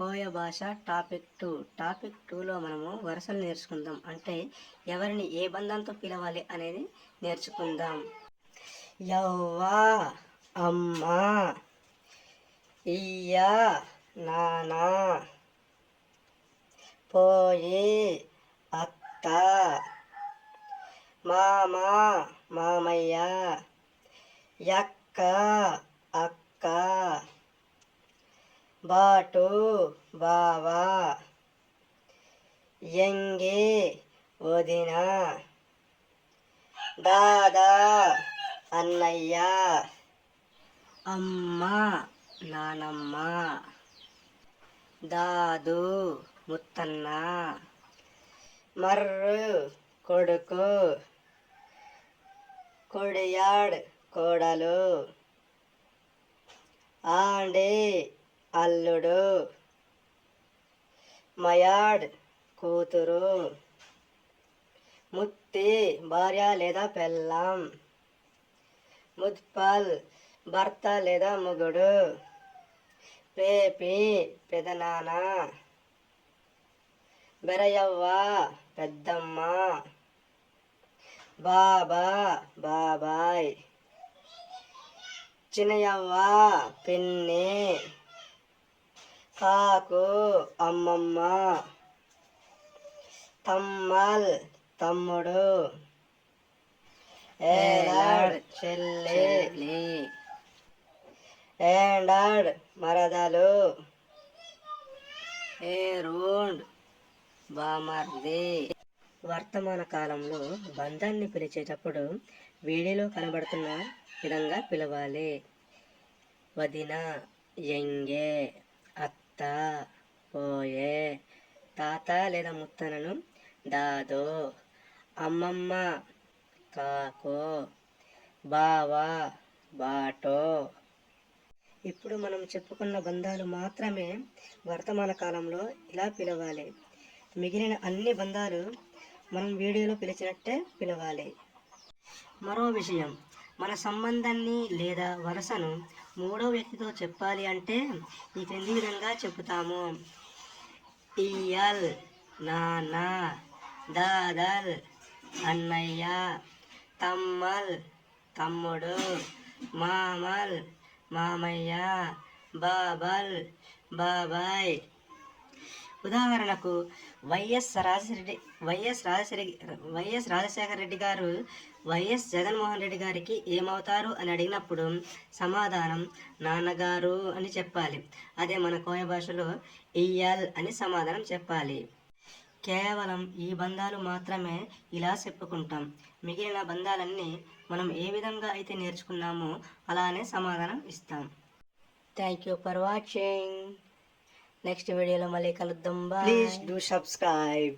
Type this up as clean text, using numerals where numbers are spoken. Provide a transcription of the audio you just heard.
కోయ భాష టాపిక్ 2లో మనము వరుసలు నేర్చుకుందాం. అంటే ఎవరిని ఏ బంధంతో పిలవాలి అనేది నేర్చుకుందాం. యవ్వ అమ్మ, ఇయ్య నాన్న, పోయి అత్త, మామ మామయ్య, యక్క అక్క, బాటు బావ, యంగి వదిన, దాదా అన్నయ్య, అమ్మ నానమ్మ, దాదు ముత్తన్న, మర్రు కొడుకు, కొడియాడ్ కోడలు, ఆండి అల్లుడు, మయాడ్ కూతురు, ముత్తి భార్య లేదా పెళ్ళాం, ముద్పల్ భర్త లేదా మొగుడు, పేపి పెదనాన్న, బెరయవ్వ పెద్దమ్మ, బాబా బాబాయ్, చిన్నయవ్వ పిన్ని, కాకు అమ్మమ్మ, తమ్మల్ తమ్ముడు, ఏలాడ్ చెల్లి, ఏండాడ్ మరదలు, ఏరోండ్ బామర్ది. వర్తమాన కాలంలో బంధాన్ని పిలిచేటప్పుడు వీడియోలో కనబడుతున్న విధంగా పిలవాలి. వదిన, యంగే, అత్త, పోయే, తాత లేదా ముత్తనను దాదో, అమ్మమ్మ కాకో, బావ బాటో. ఇప్పుడు మనం చెప్పుకున్న బంధాలు మాత్రమే వర్తమాన కాలంలో ఇలా పిలవాలి. మిగిలిన అన్ని బంధాలు మనం వీడియోలో పిలిచినట్టే పిలవాలి. మరో విషయం, మన సంబంధాన్ని లేదా వరుసను మూడో వ్యక్తితో చెప్పాలి అంటే ఈ క్రింది విధంగా చెబుతాము. ఇయ్యల్ నాన్న, దాదల్ అన్నయ్య, తమ్మల్ తమ్ముడు, మామల్ మామయ్య, బాబల్ బాబాయ్. ఉదాహరణకు వైఎస్ రాజశేఖర రెడ్డి గారు వైఎస్ జగన్మోహన్ రెడ్డి గారికి ఏమవుతారు అని అడిగినప్పుడు సమాధానం నాన్నగారు అని చెప్పాలి. అదే మన కోయ భాషలో ఇయ్యాల్ అని సమాధానం చెప్పాలి. కేవలం ఈ బంధాలు మాత్రమే ఇలా చెప్పుకుంటాం. మిగిలిన బంధాలన్నీ మనం ఏ విధంగా అయితే నేర్చుకున్నామో అలానే సమాధానం ఇస్తాం. Thank you for watching. Next వీడియోలో మళ్ళీ కలుద్దాం. Please do subscribe.